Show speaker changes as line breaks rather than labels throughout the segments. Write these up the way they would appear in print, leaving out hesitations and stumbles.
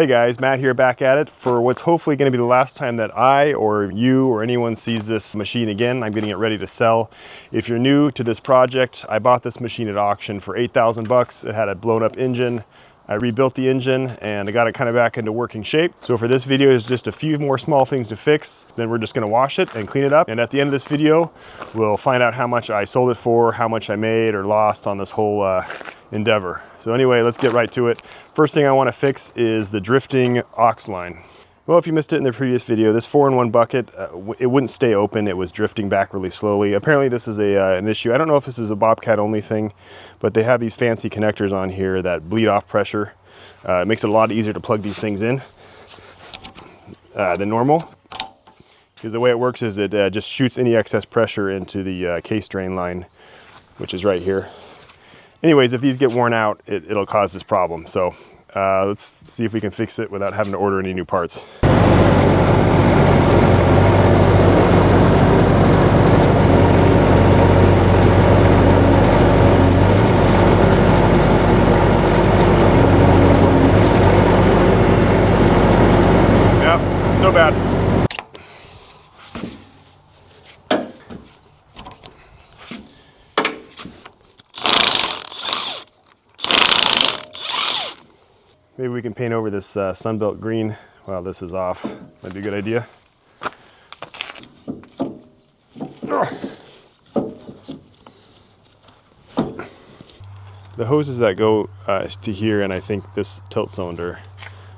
Hey guys, Matt here back at it for what's hopefully going to be the last time that I or you or anyone sees this machine again. I'm getting it ready to sell. If you're new to this project, I bought this machine at auction for 8,000 bucks. It had a blown up engine. I rebuilt the engine and I got it kind of back into working shape. So for this video, is just a few more small things to fix. Then we're just going to wash it and clean it up. And at the end of this video, we'll find out how much I sold it for, how much I made or lost on this whole endeavor. So anyway, let's get right to it. First thing I want to fix is the drifting aux line. Well, if you missed it in the previous video, this 4-in-1 bucket, it wouldn't stay open. It was drifting back really slowly. Apparently this is an issue. I don't know if this is a Bobcat only thing, but they have these fancy connectors on here that bleed off pressure. It makes it a lot easier to plug these things in than normal. Because the way it works is it just shoots any excess pressure into the case drain line, which is right here. Anyways, if these get worn out, it'll cause this problem. So let's see if we can fix it without having to order any new parts. Yep, still bad. Maybe we can paint over this Sunbelt green while this is off. Might be a good idea. The hoses that go to here, and I think this tilt cylinder,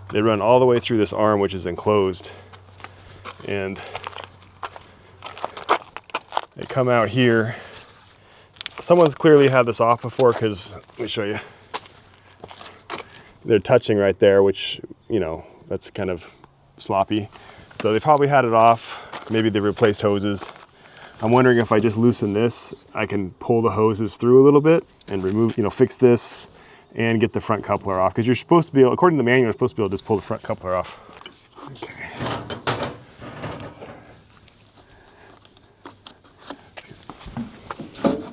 they run all the way through this arm, which is enclosed. And they come out here. Someone's clearly had this off before because, let me show you. They're touching right there, which, you know, that's kind of sloppy. So they probably had it off. Maybe they replaced hoses. I'm wondering if I just loosen this, I can pull the hoses through a little bit and remove, you know, fix this and get the front coupler off. Because you're supposed to be able, according to the manual, you're supposed to be able to just pull the front coupler off. Okay.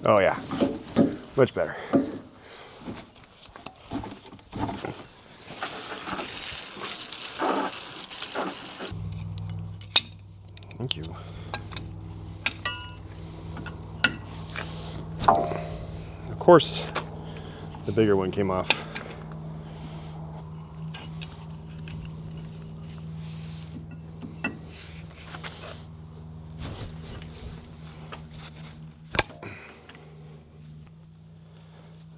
Oh yeah, much better. Thank you. Of course, the bigger one came off.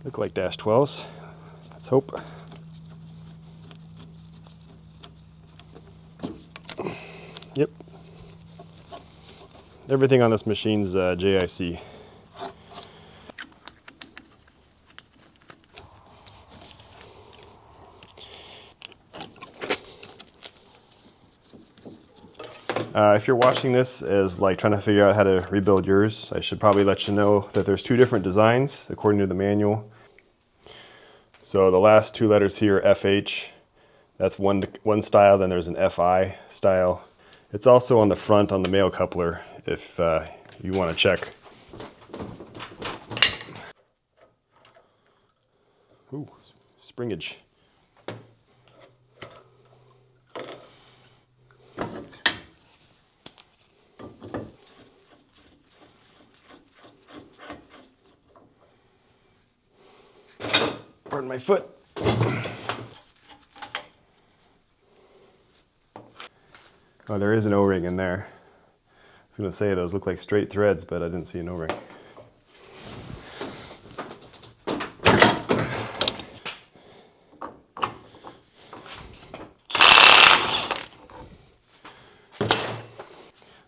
Look like dash 12s. Let's hope. Yep. Everything on this machine's JIC. If you're watching this as like trying to figure out how to rebuild yours, I should probably let you know that there's two different designs according to the manual. So the last two letters here, FH, that's one style, then there's an FI style. It's also on the front on the male coupler if you want to check. Ooh, springage. Pardon my foot. Oh, there is an O-ring in there. I was going to say those look like straight threads, but I didn't see an O-ring.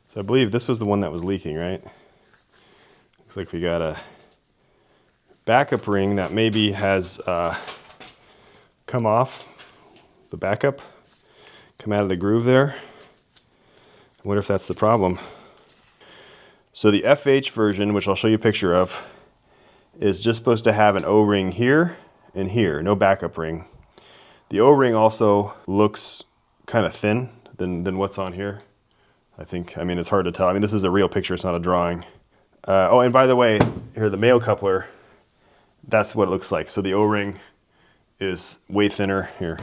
So I believe this was the one that was leaking, right? Looks like we got a backup ring that maybe has come off the backup, come out of the groove there. I wonder if that's the problem. So the FH version, which I'll show you a picture of, is just supposed to have an O-ring here and here, no backup ring. The O-ring also looks kind of thin than what's on here. I mean, it's hard to tell. I mean, this is a real picture, it's not a drawing. Oh, and by the way, here, the male coupler, that's what it looks like. So the O-ring is way thinner here.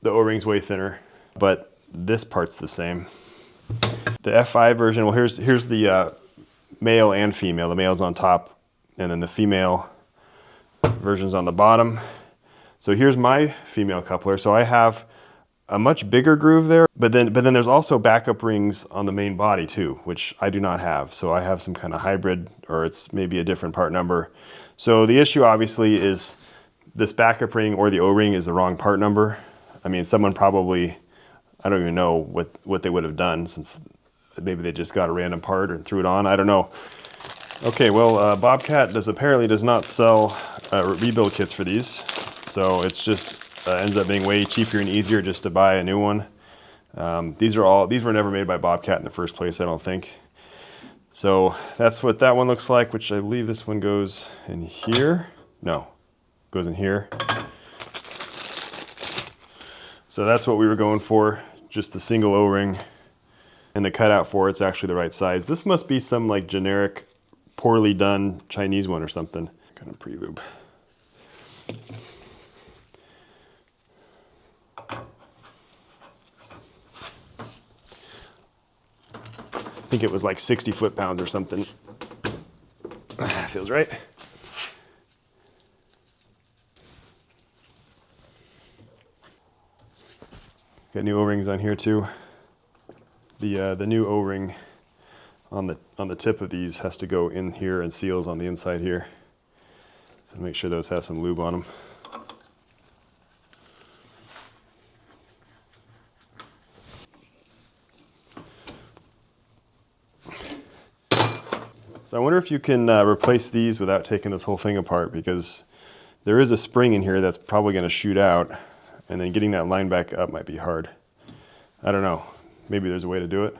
The O-ring's way thinner, but this part's the same. The F5 version, well, here's the male and female. The male's on top, and then the female version's on the bottom. So here's my female coupler. So I have a much bigger groove there, but then there's also backup rings on the main body too, which I do not have. So I have some kind of hybrid, or it's maybe a different part number. So the issue obviously is this backup ring or the O-ring is the wrong part number. I mean, someone probably, I don't even know what they would have done, since maybe they just got a random part and threw it on. I don't know. Okay, well, Bobcat apparently does not sell rebuild kits for these. So it's just ends up being way cheaper and easier just to buy a new one. These were never made by Bobcat in the first place, I don't think. So that's what that one looks like, which I believe this one goes in here. No, goes in here. So that's what we were going for, just a single O-ring. And the cutout for it's actually the right size. This must be some like generic, poorly done Chinese one or something. Kind of pre-lube. I think it was like 60 foot-pounds or something. Feels right. Got new O-rings on here too. The new O-ring on the tip of these has to go in here, and seals on the inside here. So make sure those have some lube on them. So I wonder if you can replace these without taking this whole thing apart, because there is a spring in here that's probably going to shoot out, and then getting that line back up might be hard. I don't know. Maybe there's a way to do it.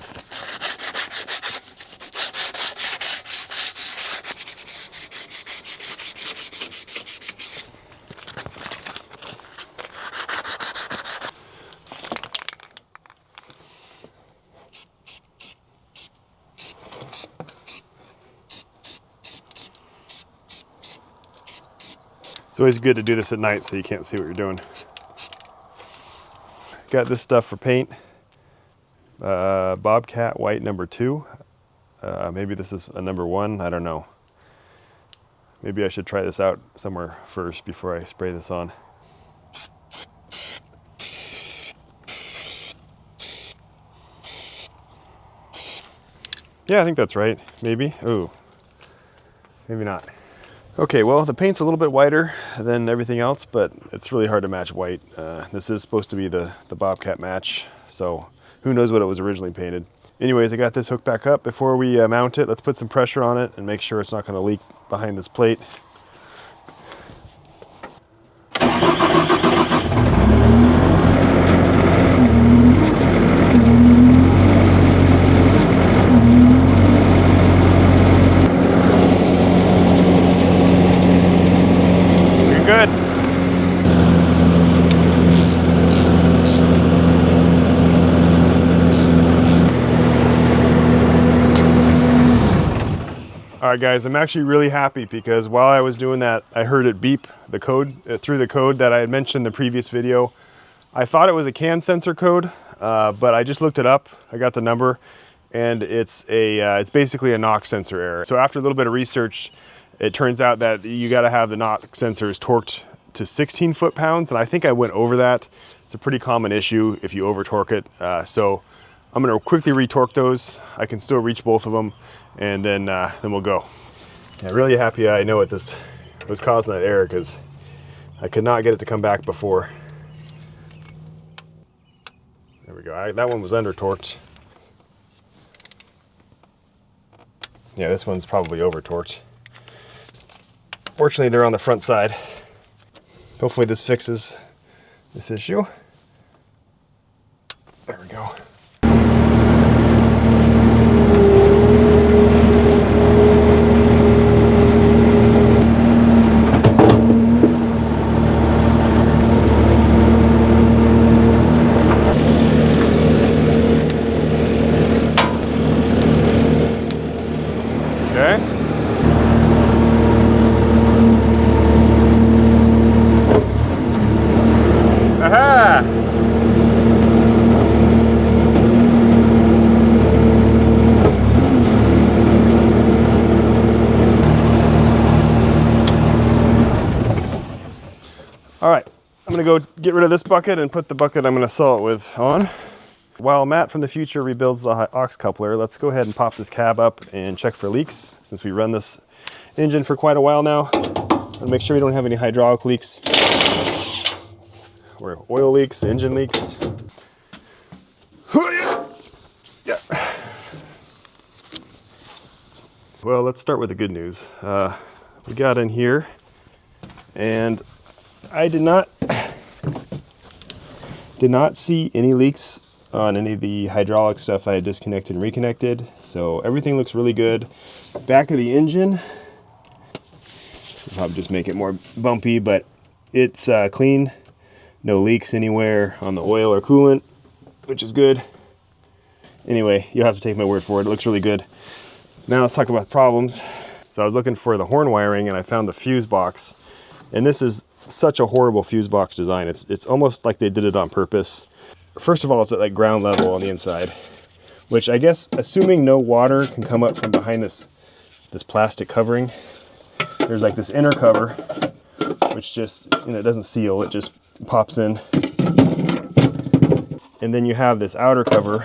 It's always good to do this at night so you can't see what you're doing. Got this stuff for paint. Bobcat white number 2. Maybe this is a number 1, I don't know. Maybe I should try this out somewhere first before I spray this on. Yeah, I think that's right, maybe. Ooh, maybe not. Okay, well, the paint's a little bit whiter than everything else, but it's really hard to match white. This is supposed to be the Bobcat match, so who knows what it was originally painted. Anyways, I got this hooked back up. Before we mount it, let's put some pressure on it and make sure it's not going to leak behind this plate. Good. All right, guys, I'm actually really happy because while I was doing that, I heard it beep the code through the code that I had mentioned in the previous video. I thought it was a CAN sensor code, but I just looked it up. I got the number, and it's basically a knock sensor error. So after a little bit of research, it turns out that you got to have the knock sensors torqued to 16 foot-pounds, and I think I went over that. It's a pretty common issue if you over torque it. So I'm going to quickly retorque those. I can still reach both of them, and then we'll go. Yeah, really happy I know what this was causing that error, because I could not get it to come back before. There we go. That one was under torqued. Yeah, this one's probably over torqued. Fortunately, they're on the front side. Hopefully this fixes this issue. There we go. Okay. Aha! gonna go get rid of this bucket and put the bucket I'm gonna sell it with on. While Matt from the future rebuilds the aux coupler, let's go ahead and pop this cab up and check for leaks, since we run this engine for quite a while now. And make sure we don't have any hydraulic leaks or oil leaks, engine leaks. Yeah. Well, let's start with the good news. We got in here and I did not see any leaks on any of the hydraulic stuff I had disconnected and reconnected. So everything looks really good. Back of the engine, I'll just make it more bumpy, but it's clean. No leaks anywhere on the oil or coolant, which is good. Anyway, you'll have to take my word for it. It looks really good. Now let's talk about problems. So I was looking for the horn wiring and I found the fuse box. And this is such a horrible fuse box design. It's almost like they did it on purpose. First of all, it's at like ground level on the inside, which I guess, assuming no water can come up from behind this plastic covering, there's like this inner cover, which just, it doesn't seal, it just pops in. And then you have this outer cover,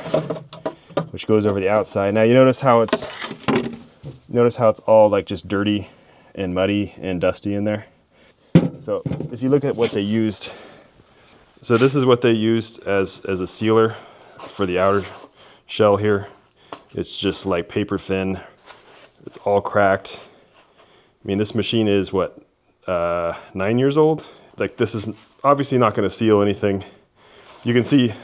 which goes over the outside. Now you notice how it's all like just dirty and muddy and dusty in there. So if you look at what they used, so this is what they used as a sealer for the outer shell here. It's just like paper thin. It's all cracked. I mean, this machine is what, 9 years old? Like, this is obviously not going to seal anything. You can see,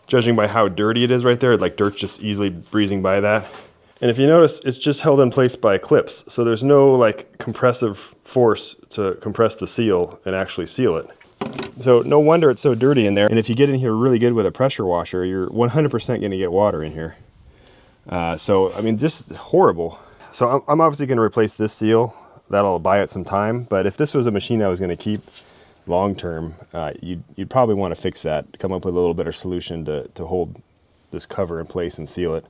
judging by how dirty it is right there, like dirt's just easily breezing by that. And if you notice, it's just held in place by clips. So there's no like compressive force to compress the seal and actually seal it. So no wonder it's so dirty in there. And if you get in here really good with a pressure washer, you're 100% going to get water in here. So, I mean, just horrible. So I'm obviously going to replace this seal. That'll buy it some time. But if this was a machine I was going to keep long term, you'd probably want to fix that, come up with a little better solution to hold this cover in place and seal it.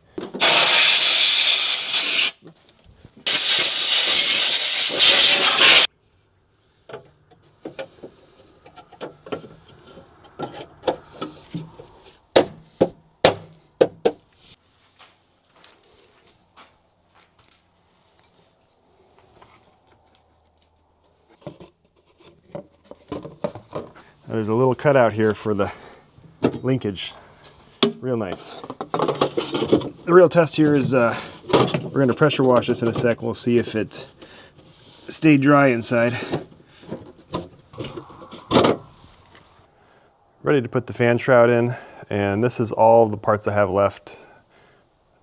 Oops. There's a little cutout here for the linkage. Real nice. The real test here is we're going to pressure wash this in a sec. We'll see if it stayed dry inside. Ready to put the fan shroud in, and this is all the parts I have left.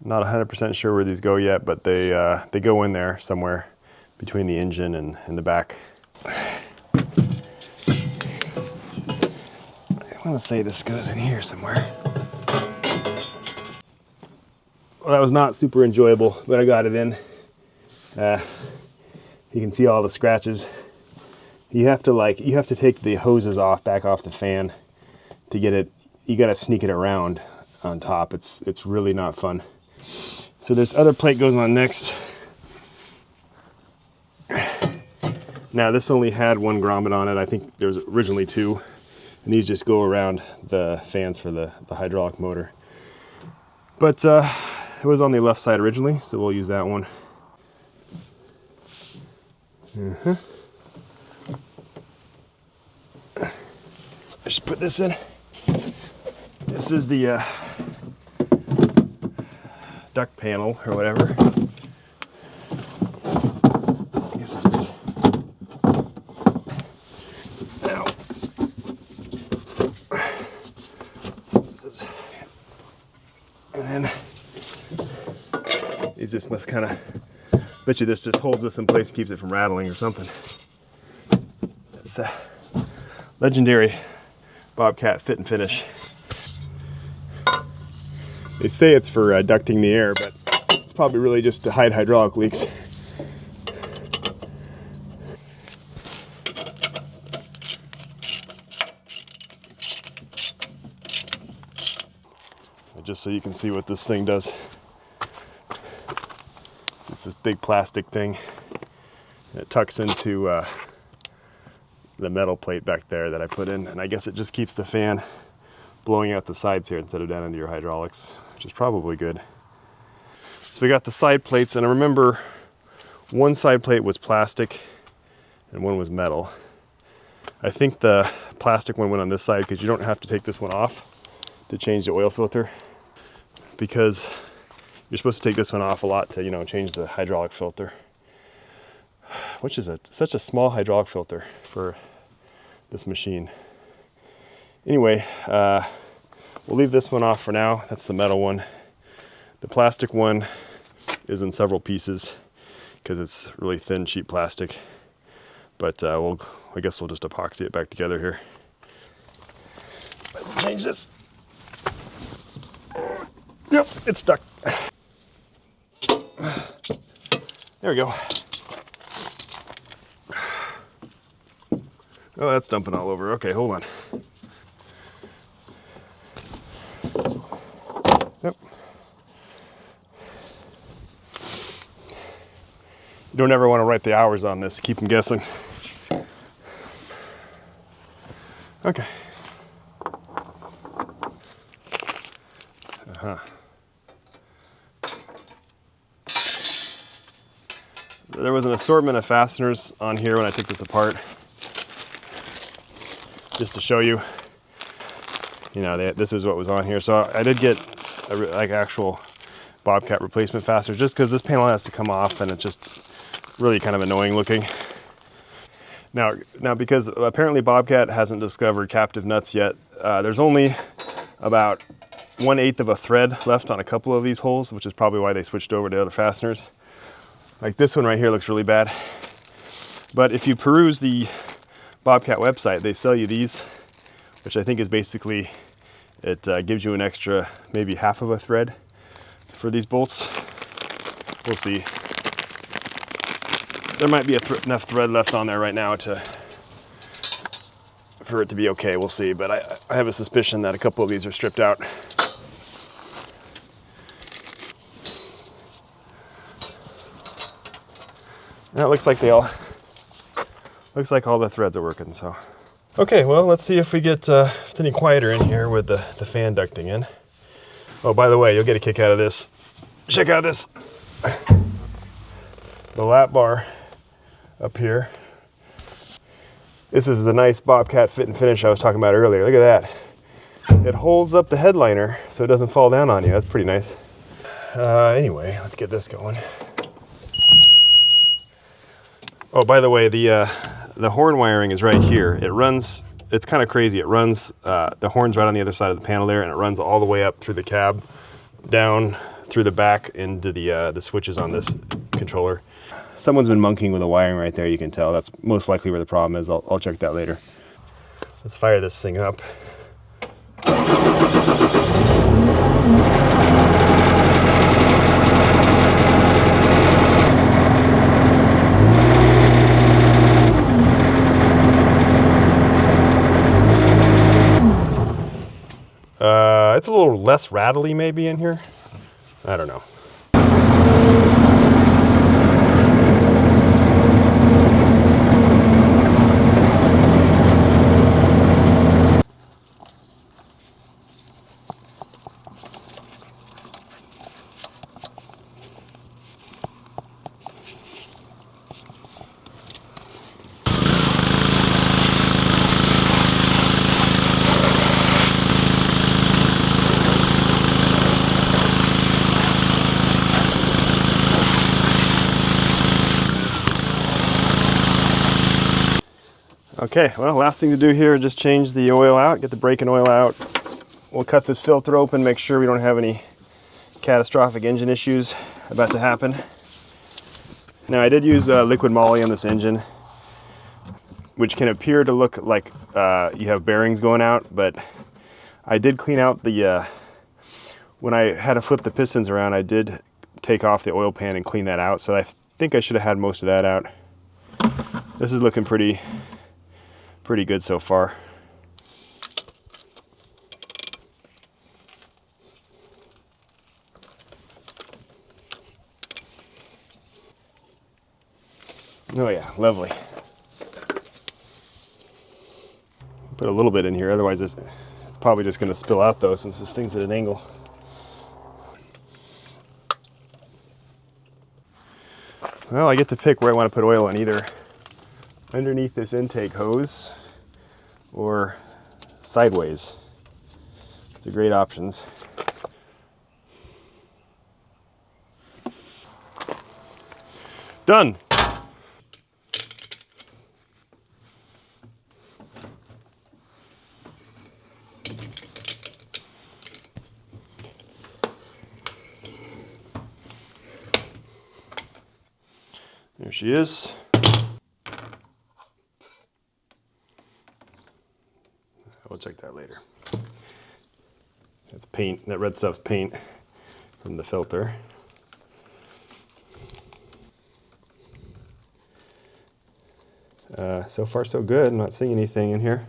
Not 100% sure where these go yet, but they go in there somewhere between the engine and the back. I want to say this goes in here somewhere. Well, that was not super enjoyable, but I got it in. You can see all the scratches. You have to take the hoses back off the fan to get it. You got to sneak it around on top. It's really not fun. So this other plate goes on next. Now this only had one grommet on it. I think there was originally two. And these just go around the fans for the hydraulic motor. But it was on the left side originally, so we'll use that one. Just put this in. This is the duct panel or whatever. I guess I just... Ow. And then these just must kind of, bet you this just holds this in place and keeps it from rattling or something. That's the legendary Bobcat fit and finish. They say it's for ducting the air, but it's probably really just to hide hydraulic leaks. Just so you can see what this thing does. It's this big plastic thing. It tucks into the metal plate back there that I put in, and I guess it just keeps the fan blowing out the sides here instead of down into your hydraulics, which is probably good. So we got the side plates, and I remember one side plate was plastic and one was metal. I think the plastic one went on this side because you don't have to take this one off to change the oil filter, because you're supposed to take this one off a lot to, you know, change the hydraulic filter, which is such a small hydraulic filter for this machine. Anyway, we'll leave this one off for now. That's the metal one. The plastic one is in several pieces because it's really thin, cheap plastic. But I guess we'll just epoxy it back together here. Let's change this. Yep, it's stuck. There we go. Oh, that's dumping all over. Okay, hold on. Yep. You don't ever want to write the hours on this, keep them guessing. Okay. There was an assortment of fasteners on here when I took this apart, just to show you, this is what was on here. So I did get like actual Bobcat replacement fasteners, just because this panel has to come off and it's just really kind of annoying looking. Now because apparently Bobcat hasn't discovered captive nuts yet, there's only about 1/8 of a thread left on a couple of these holes, which is probably why they switched over to other fasteners. Like this one right here looks really bad. But if you peruse the Bobcat website, they sell you these, which I think is basically, it gives you an extra maybe half of a thread for these bolts. We'll see. There might be enough thread left on there right now for it to be okay. We'll see, but I have a suspicion that a couple of these are stripped out. That looks like all the threads are working. So, okay, well, let's see if we get if it's any quieter in here with the fan ducting in. Oh, by the way, you'll get a kick out of this. Check out this, the lap bar up here. This is the nice Bobcat fit and finish I was talking about earlier. Look at that. It holds up the headliner so it doesn't fall down on you. That's pretty nice. Anyway, let's get this going. Oh, by the way, the horn wiring is right here. It runs, it's kind of crazy. It runs, the horn's right on the other side of the panel there, and it runs all the way up through the cab, down through the back into the switches on this controller. Someone's been monkeying with the wiring right there, you can tell. That's most likely where the problem is. I'll check that later. Let's fire this thing up. It's a little less rattly maybe in here. I don't know. Okay, well, last thing to do here, just change the oil out, get the braking oil out. We'll cut this filter open, make sure we don't have any catastrophic engine issues about to happen. Now, I did use liquid moly on this engine, which can appear to look like you have bearings going out, but I did clean out the, when I had to flip the pistons around, I did take off the oil pan and clean that out, so I think I should have had most of that out. This is looking pretty good so far. Oh yeah, lovely. Put a little bit in here, otherwise it's probably just going to spill out though, since this thing's at an angle. Well, I get to pick where I want to put oil in, either underneath this intake hose or sideways. These are great options. Done. There she is. We'll check that later. That's paint. That red stuff's paint from the filter. So far so good. I'm not seeing anything in here.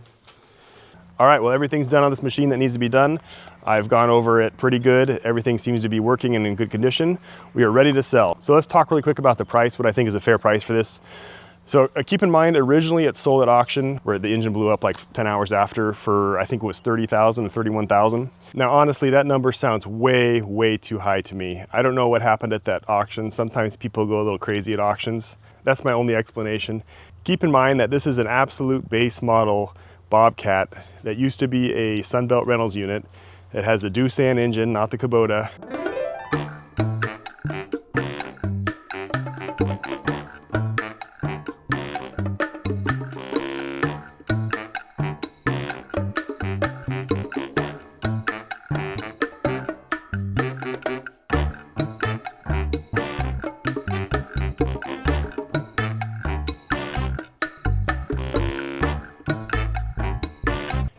All right, well, everything's done on this machine that needs to be done. I've gone over it pretty good. Everything seems to be working and in good condition. We are ready to sell. So let's talk really quick about the price, what I think is a fair price for this. So keep in mind, originally it sold at auction where the engine blew up like 10 hours after for, I think it was 30,000 or 31,000. Now, honestly, that number sounds way, way too high to me. I don't know what happened at that auction. Sometimes people go a little crazy at auctions. That's my only explanation. Keep in mind that this is an absolute base model Bobcat that used to be a Sunbelt Reynolds unit. It has the Doosan engine, not the Kubota.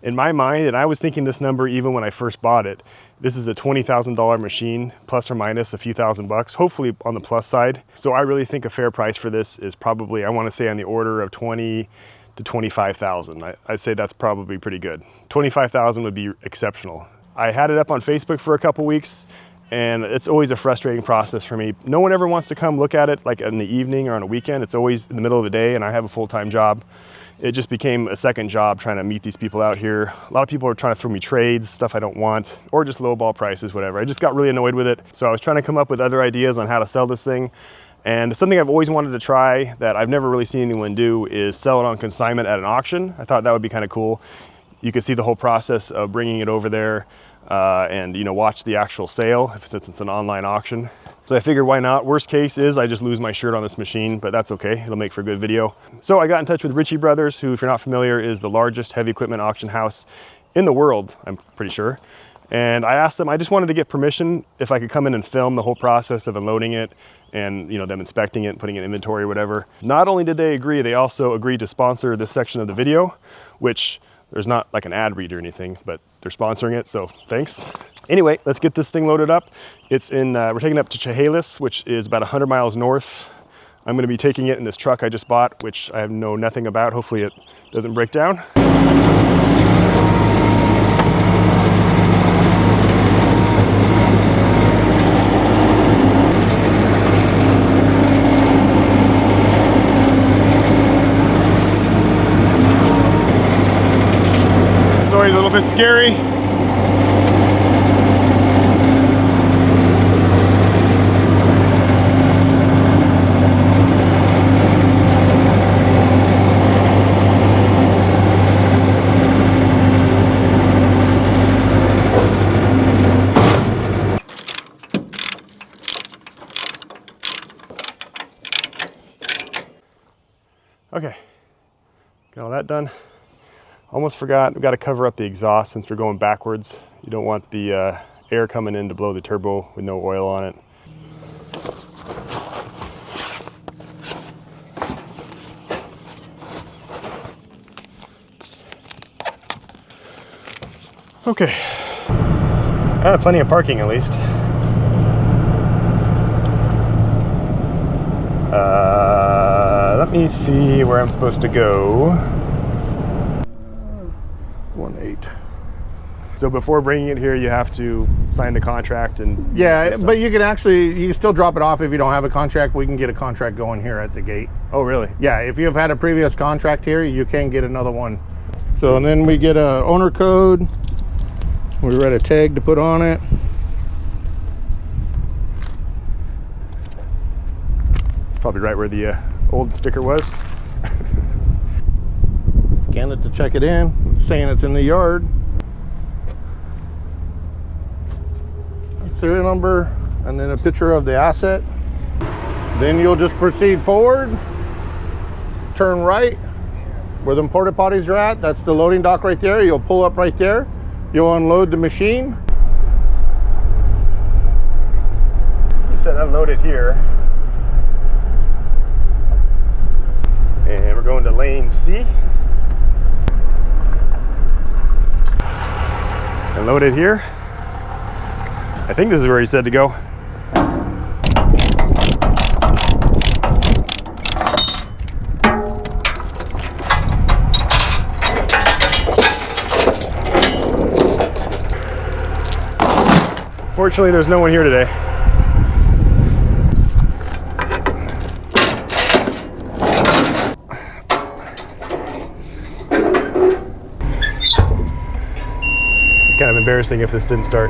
In my mind, and I was thinking this number even when I first bought it, this is a $20,000 machine, plus or minus a few thousand bucks, hopefully on the plus side. So I really think a fair price for this is probably, I want to say on the order of 20 to 25,000. I'd say that's probably pretty good. 25,000 would be exceptional. I had it up on Facebook for a couple weeks, and it's always a frustrating process for me. No one ever wants to come look at it like in the evening or on a weekend. It's always in the middle of the day, and I have a full-time job. It just became a second job trying to meet these people out here. A lot of people are trying to throw me trades, stuff I don't want, or just lowball prices, whatever. I just got really annoyed with it. So I was trying to come up with other ideas on how to sell this thing. And something I've always wanted to try that I've never really seen anyone do is sell it on consignment at an auction. I thought that would be kind of cool. You could see the whole process of bringing it over there and watch the actual sale since it's an online auction. So I figured, why not? Worst case is I just lose my shirt on this machine, but that's okay. It'll make for a good video. So I got in touch with Ritchie Bros, who, if you're not familiar, is the largest heavy equipment auction house in the world, I'm pretty sure. And I asked them, I just wanted to get permission if I could come in and film the whole process of unloading it and them inspecting it, putting it in inventory or whatever. Not only did they agree, they also agreed to sponsor this section of the video, which there's not like an ad read or anything, but they're sponsoring it, so thanks. Anyway, let's get this thing loaded up. It's in, we're taking it up to Chehalis, which is about 100 miles north. I'm gonna be taking it in this truck I just bought, which I know nothing about. Hopefully it doesn't break down. It's always a little bit scary. Okay, got all that done. Almost forgot, we've got to cover up the exhaust since we're going backwards. You don't want the air coming in to blow the turbo with no oil on it. Okay, I have plenty of parking at least. Let me see where I'm supposed to go.
1-8.
So before bringing it here, you have to sign the contract and...
Yeah, but you can still drop it off if you don't have a contract. We can get a contract going here at the gate.
Oh, really?
Yeah, if you've had a previous contract here, you can get another one. So, and then we get a owner code. We write a tag to put on it.
Probably right where the old sticker was.
Scan it to check it in, saying it's in the yard. Serial number, and then a picture of the asset. Then you'll just proceed forward, turn right where the porta potties are at. That's the loading dock right there. You'll pull up right there. You'll unload the machine.
You said unload it here. And we're going to lane C. Unload it here. I think this is where he said to go. Fortunately, there's no one here today. Kind of embarrassing if this didn't start.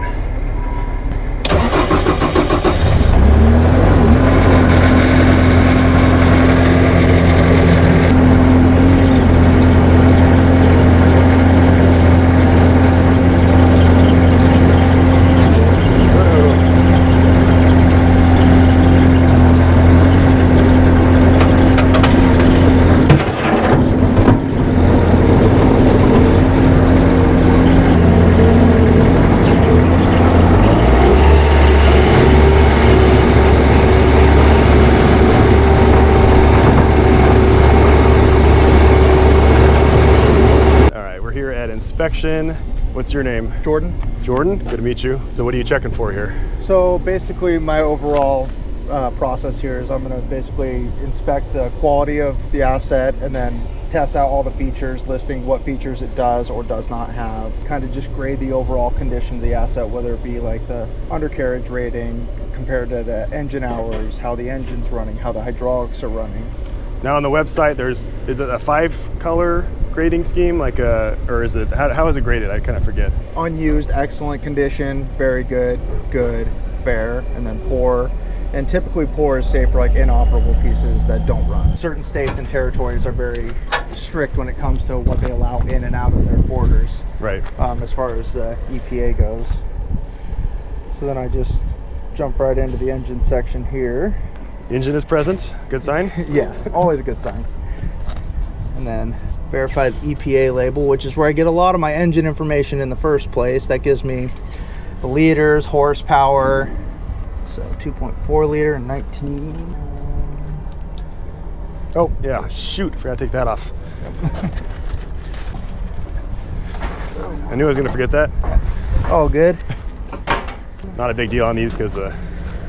Inspection. What's your name?
Jordan.
Jordan, good to meet you. So what are you checking for here?
So basically my overall process here is I'm going to basically inspect the quality of the asset and then test out all the features, listing what features it does or does not have. Kind of just grade the overall condition of the asset, whether it be like the undercarriage rating compared to the engine hours, how the engine's running, how the hydraulics are running.
Now on the website, is it a 5-color grading scheme, or is it, how is it graded? I kind of forget.
Unused, excellent condition, very good, good, fair, and then poor. And typically poor is safe for like inoperable pieces that don't run. Certain states and territories are very strict when it comes to what they allow in and out of their borders.
Right.
As far as the EPA goes. So then I just jump right into the engine section here.
Engine is present, good sign?
Yes, always a good sign. And then verify the EPA label, which is where I get a lot of my engine information in the first place. That gives me the liters, horsepower. So 2.4 liter, 19.
Oh yeah, shoot, forgot to take that off. I knew I was gonna forget that.
Oh, good.
Not a big deal on these because the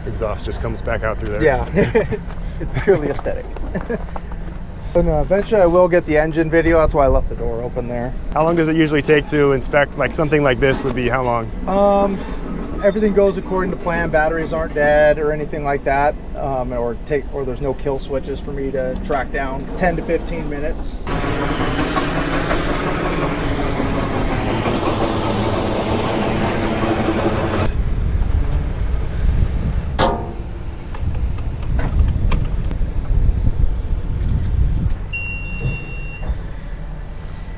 exhaust just comes back out through there.
Yeah, it's purely aesthetic. And eventually I will get the engine video. That's why I left the door open there.
How long does it usually take to inspect, like something like this would be how long?
Everything goes according to plan. Batteries aren't dead or anything like that, or there's no kill switches for me to track down. 10 to 15 minutes.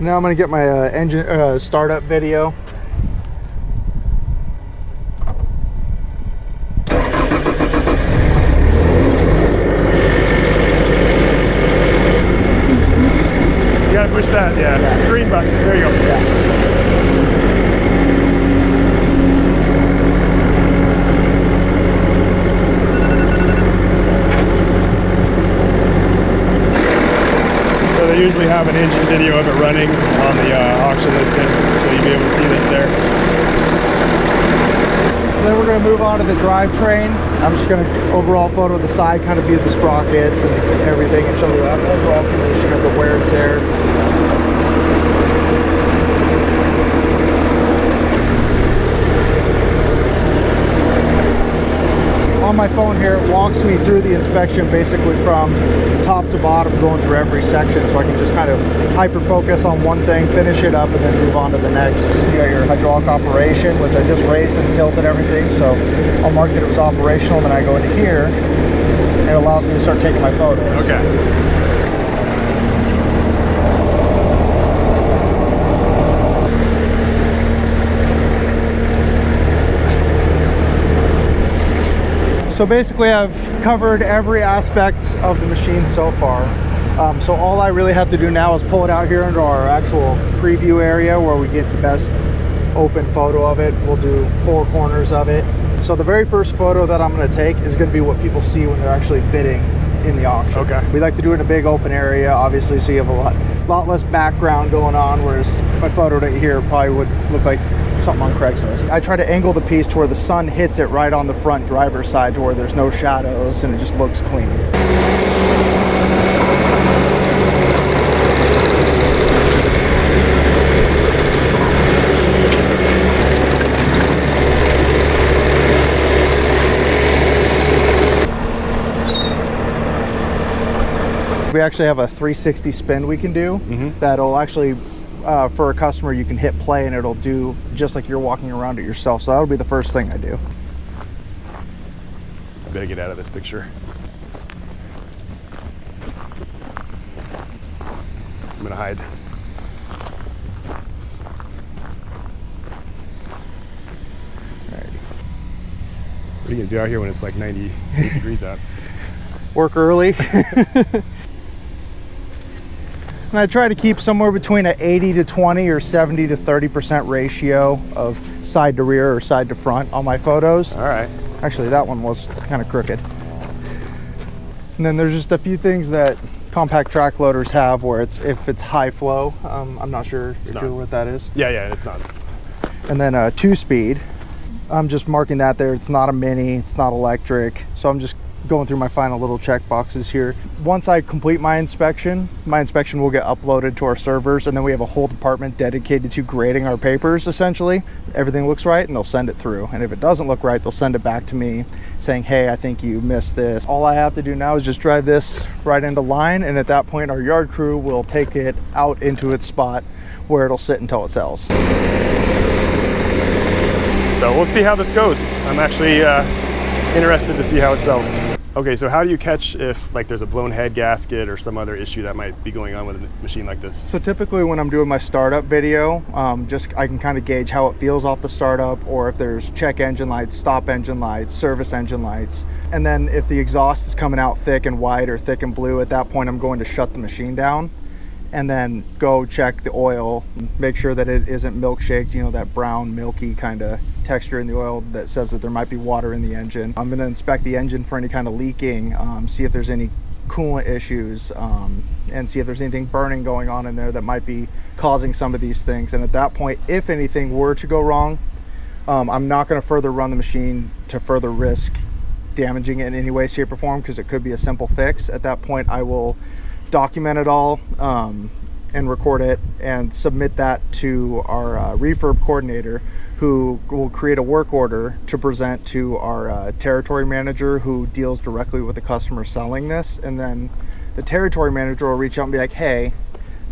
Now I'm going to get my engine startup video.
You gotta push that, yeah. Green button, there you go.
Yeah.
They usually have an engine video of it running on the auction listing, so you'll be able to see this there.
So then we're going to move on to the drivetrain. I'm just going to overall photo the side, kind of view the sprockets and everything, and show you the overall condition of the wear and tear. On my phone here, it walks me through the inspection basically from top to bottom, going through every section, so I can just kind of hyper focus on one thing, finish it up, and then move on to the next. You got your hydraulic operation, which I just raised and tilted everything, so I'll mark that it was operational. Then I go into here, and it allows me to start taking my photos.
Okay.
So basically I've covered every aspect of the machine so far. So all I really have to do now is pull it out here into our actual preview area where we get the best open photo of it. We'll do 4 corners of it. So the very first photo that I'm going to take is going to be what people see when they're actually bidding in the auction. Okay. We like to do it in a big open area, obviously, so you have a lot less background going on, whereas if I photoed it here, it probably would look like something on Craigslist. I try to angle the piece to where the sun hits it right on the front driver's side to where there's no shadows and it just looks clean. We actually have a 360 spin we can do that'll actually for a customer, you can hit play and it'll do just like you're walking around it yourself. So that'll be the first thing I do.
I better get out of this picture. I'm gonna hide.
Alrighty.
What are you gonna do out here when it's like 98 degrees out?
Work early. And I try to keep somewhere between an 80 to 20 or 70 to 30% ratio of side to rear or side to front on my photos.
All right.
Actually, that one was kind of crooked. And then there's just a few things that compact track loaders have where if it's high flow, I'm not sure if you know what that is.
Yeah, it's not.
And then a 2-speed. I'm just marking that there. It's not a mini, it's not electric. So I'm just going through my final little check boxes here. Once I complete my inspection will get uploaded to our servers, and then we have a whole department dedicated to grading our papers. Essentially, everything looks right and they'll send it through, and if it doesn't look right, they'll send it back to me saying, hey, I think you missed this. All I have to do now is just drive this right into line, and at that point our yard crew will take it out into its spot where it'll sit until it sells.
So we'll see how this goes. I'm actually interested to see how it sells. Okay, so how do you catch if like there's a blown head gasket or some other issue that might be going on with a machine like this?
So typically when I'm doing my startup video, I can kind of gauge how it feels off the startup, or if there's check engine lights, stop engine lights, service engine lights. And then if the exhaust is coming out thick and white or thick and blue, at that point I'm going to shut the machine down and then go check the oil, make sure that it isn't milkshaked, you know, that brown milky kind of texture in the oil that says that there might be water in the engine. I'm going to inspect the engine for any kind of leaking, see if there's any coolant issues, and see if there's anything burning going on in there that might be causing some of these things. And at that point, if anything were to go wrong, I'm not going to further run the machine to further risk damaging it in any way, shape, or form, because it could be a simple fix. At that point, I will document it all and record it and submit that to our refurb coordinator, who will create a work order to present to our territory manager, who deals directly with the customer selling this. And then the territory manager will reach out and be like, hey,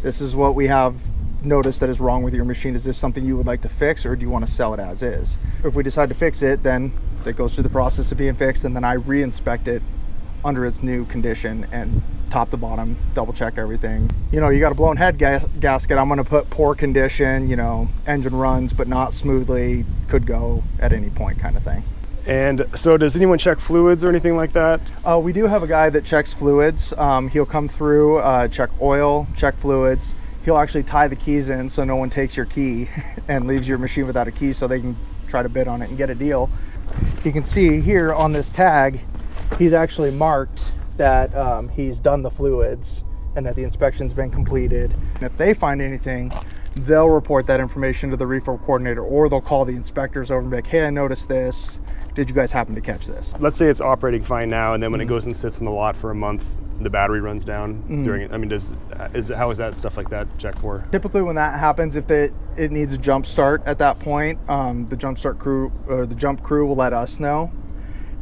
this is what we have noticed that is wrong with your machine. Is this something you would like to fix, or do you want to sell it as is? If we decide to fix it, then it goes through the process of being fixed, and then I re-inspect it under its new condition and top to bottom double check everything. You know, you got a blown head gasket, I'm going to put poor condition, you know, engine runs but not smoothly, could go at any point kind of thing.
And so does anyone check fluids or anything like that?
We do have a guy that checks fluids. He'll come through, check oil, check fluids. He'll actually tie the keys in so no one takes your key and leaves your machine without a key, so they can try to bid on it and get a deal. You can see here on this tag, he's actually marked that he's done the fluids and that the inspection's been completed. And if they find anything, they'll report that information to the refurb coordinator, or they'll call the inspectors over and be like, hey, I noticed this. Did you guys happen to catch this?
Let's say it's operating fine now, and then when it goes and sits in the lot for a month, the battery runs down during it. I mean, how is that stuff like that checked for?
Typically when that happens, if it needs a jump start at that point, the jump start crew or the jump crew will let us know.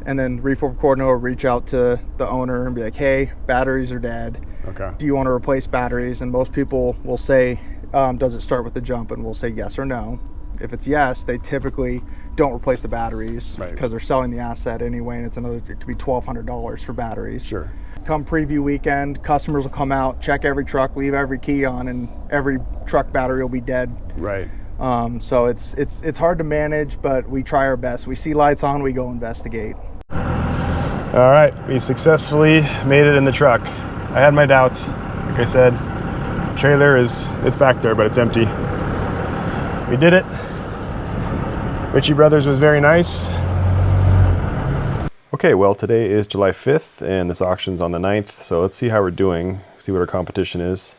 and then the reform coordinator will reach out to the owner and be like, hey, batteries are dead.
Okay.
Do you want to replace batteries? And most people will say, does it start with the jump? And we'll say yes or no. If it's yes, they typically don't replace the batteries because they're selling the asset anyway, and it could be $1,200 for batteries.
Sure.
Come preview weekend, customers will come out, check every truck, leave every key on, and every truck battery will be dead.
Right.
So it's hard to manage, but we try our best. We see lights on, we go investigate.
All right, we successfully made it in the truck. I had my doubts. Like I said, trailer it's back there, but it's empty. We did it. Ritchie Brothers was very nice. Okay, well, today is July 5th, and this auction's on the 9th, so let's see how we're doing, see what our competition is.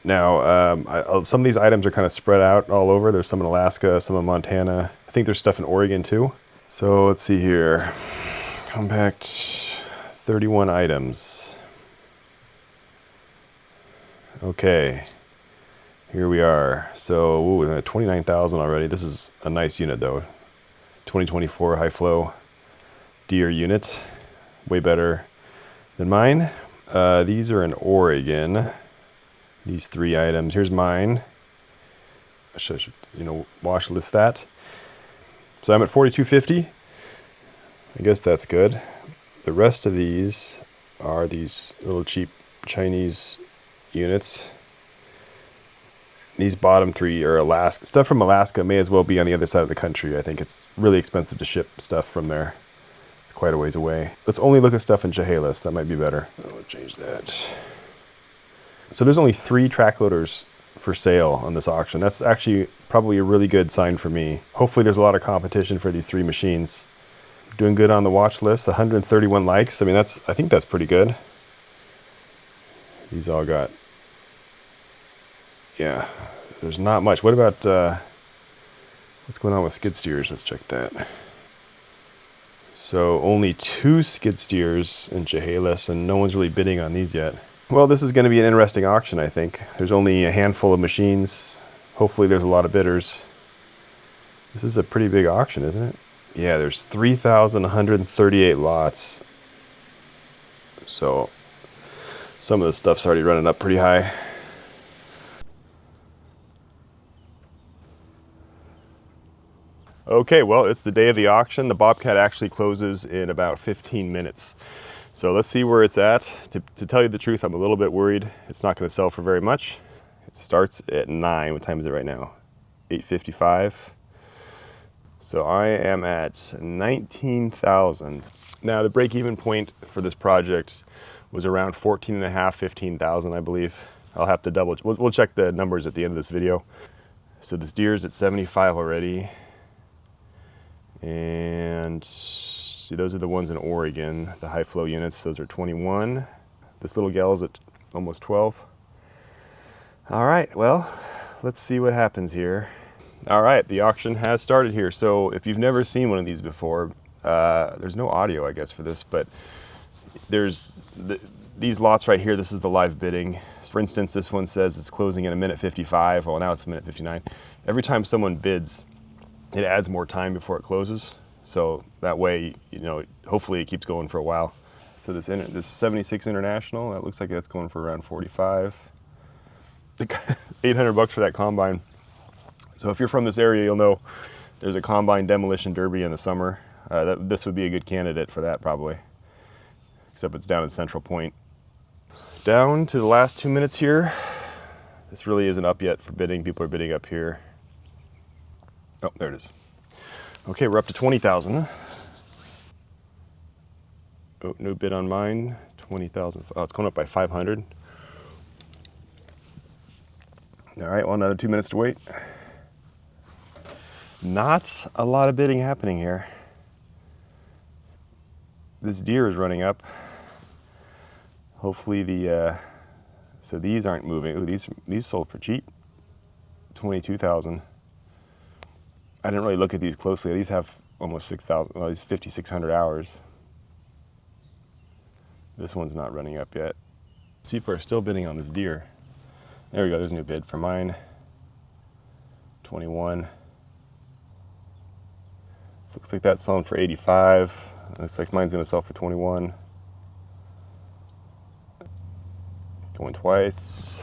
Now, some of these items are kind of spread out all over. There's some in Alaska, some in Montana. I think there's stuff in Oregon too. So let's see here. Compact 31 items. Okay, here we are. So 29,000 already. This is a nice unit though. 2024 high flow deer unit. Way better than mine. These are in Oregon. These 3 items. Here's mine. I should wash list that. So I'm at 4250. I guess that's good. The rest of these are these little cheap Chinese units. These bottom 3 are Alaska. Stuff from Alaska may as well be on the other side of the country. I think it's really expensive to ship stuff from there. It's quite a ways away. Let's only look at stuff in Chehalis. That might be better. I'll change that. So there's only 3 track loaders for sale on this auction. That's actually probably a really good sign for me. Hopefully there's a lot of competition for these 3 machines. Doing good on the watch list, 131 likes. I mean, I think that's pretty good. These all got, yeah, there's not much. What about, what's going on with skid steers? Let's check that. So only 2 skid steers in Chehalis, and no one's really bidding on these yet. Well, this is going to be an interesting auction, I think. There's only a handful of machines. Hopefully there's a lot of bidders. This is a pretty big auction, isn't it? Yeah, there's 3,138 lots. So some of the stuff's already running up pretty high. Okay, well, it's the day of the auction. The Bobcat actually closes in about 15 minutes. So let's see where it's at. To tell you the truth, I'm a little bit worried it's not going to sell for very much. It starts at 9. What time is it right now? 8:55. So I am at 19,000. Now the break-even point for this project was around 14.5, 15,000, I believe. I'll have to we'll check the numbers at the end of this video. So this deer's at 75 already. And see, those are the ones in Oregon, the high flow units. Those are 21. This little gal's at almost 12. All right, well, let's see what happens here. All right, the auction has started here. So if you've never seen one of these before, there's no audio, I guess, for this, but there's these lots right here. This is the live bidding. For instance, this one says it's closing in 1:55. Well, now it's 1:59. Every time someone bids, it adds more time before it closes. So that way, hopefully it keeps going for a while. So this 76 International, that looks like that's going for around 45. $800 for that combine. So if you're from this area, you'll know there's a combine demolition derby in the summer. This would be a good candidate for that probably, except it's down in Central Point. Down to the last 2 minutes here. This really isn't up yet for bidding. People are bidding up here. Oh, there it is. Okay, we're up to 20,000. Oh, no bid on mine. 20,000. Oh, it's going up by 500. All right, well, another 2 minutes to wait. Not a lot of bidding happening here. This deer is running up. Hopefully so these aren't moving. Ooh, these sold for cheap. 22,000. I didn't really look at these closely. These have almost 6,000, well, these 5,600 hours. This one's not running up yet. People are still bidding on this deer. There we go, there's a new bid for mine. 21. Looks like that's selling for 85. Looks like mine's gonna sell for 21. Going twice.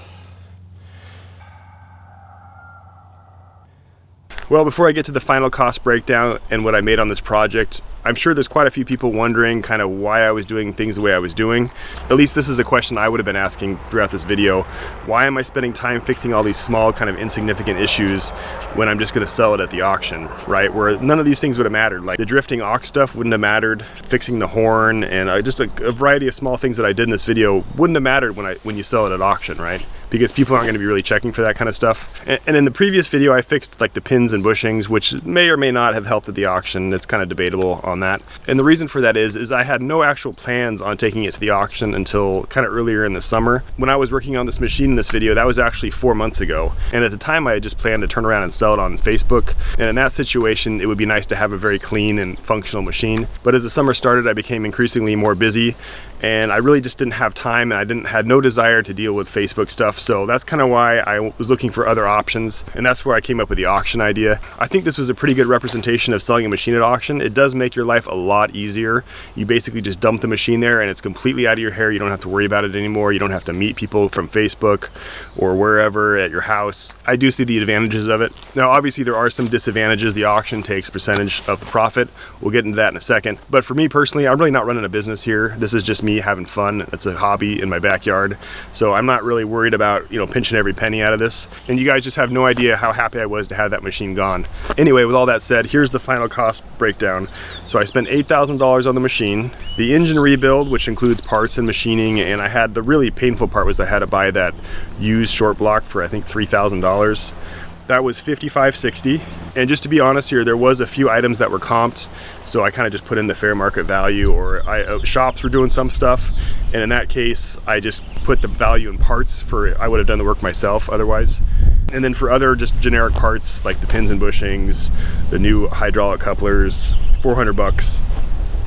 Well, before I get to the final cost breakdown and what I made on this project, I'm sure there's quite a few people wondering kind of why I was doing things the way I was doing. At least this is a question I would have been asking throughout this video. Why am I spending time fixing all these small kind of insignificant issues when I'm just gonna sell it at the auction, right? Where none of these things would have mattered. Like the drifting aux stuff wouldn't have mattered, fixing the horn, and just a variety of small things that I did in this video wouldn't have mattered when you sell it at auction, right? Because people aren't going to be really checking for that kind of stuff. And in the previous video, I fixed like the pins and bushings, which may or may not have helped at the auction. It's kind of debatable on that. And the reason for that is I had no actual plans on taking it to the auction until kind of earlier in the summer. When I was working on this machine in this video, that was actually 4 months ago. And at the time, I had just planned to turn around and sell it on Facebook. And in that situation, it would be nice to have a very clean and functional machine. But as the summer started, I became increasingly more busy, and I really just didn't have time, and I had no desire to deal with Facebook stuff. So that's kind of why I was looking for other options, and that's where I came up with the auction idea. I think this was a pretty good representation of selling a machine at auction. It does make your life a lot easier. You basically just dump the machine there and it's completely out of your hair. You don't have to worry about it anymore. You don't have to meet people from Facebook or wherever at your house. I do see the advantages of it. Now, obviously there are some disadvantages. The auction takes a percentage of the profit. We'll get into that in a second. But for me personally, I'm really not running a business here. This is just me having fun. It's a hobby in my backyard. So I'm not really worried about, pinching every penny out of this. And you guys just have no idea how happy I was to have that machine gone. Anyway, with all that said, here's the final cost breakdown. So I spent $8,000 on the machine. The engine rebuild, which includes parts and machining, and I had the really painful part was I had to buy that used short block for I think $3,000. That was $55.60. And just to be honest here, there was a few items that were comped, so I kind of just put in the fair market value, or shops were doing some stuff, and in that case, I just put the value in parts I would have done the work myself otherwise. And then for other just generic parts, like the pins and bushings, the new hydraulic couplers, $400.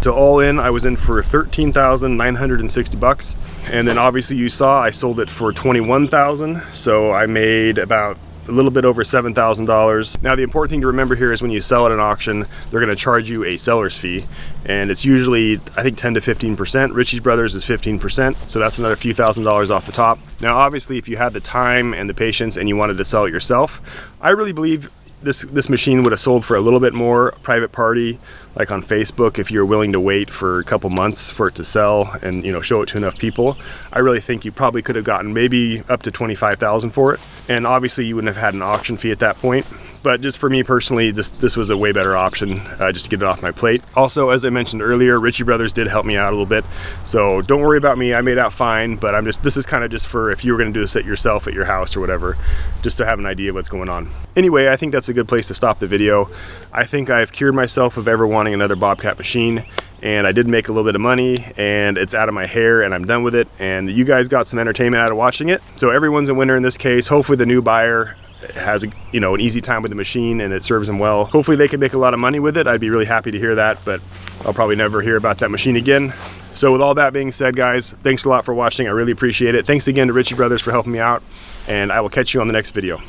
So all in, I was in for $13,960. And then obviously you saw I sold it for $21,000, so I made about a little bit over $7,000. Now the important thing to remember here is when you sell at an auction, they're going to charge you a seller's fee, and it's usually I think 10 to 15%. Ritchie Bros is 15%, so that's another few $1,000s off the top. Now obviously if you had the time and the patience and you wanted to sell it yourself, I really believe this machine would have sold for a little bit more private party, like on Facebook, if you're willing to wait for a couple months for it to sell and show it to enough people. I really think you probably could have gotten maybe up to $25,000 for it, and obviously you wouldn't have had an auction fee at that point. But just for me personally, this was a way better option, just to get it off my plate. Also, as I mentioned earlier, Ritchie Bros did help me out a little bit, so don't worry about me. I made out fine, but this is kind of just for if you were going to do this at yourself at your house or whatever, just to have an idea of what's going on. Anyway, I think that's a good place to stop the video. I think I've cured myself of ever wanting another Bobcat machine, and I did make a little bit of money, and it's out of my hair, and I'm done with it, and you guys got some entertainment out of watching it. So everyone's a winner in this case. Hopefully the new buyer has an easy time with the machine and it serves them well. Hopefully they can make a lot of money with it. I'd be really happy to hear that, but I'll probably never hear about that machine again. So with all that being said, guys, thanks a lot for watching. I really appreciate it. Thanks again to Ritchie Bros for helping me out, and I will catch you on the next video.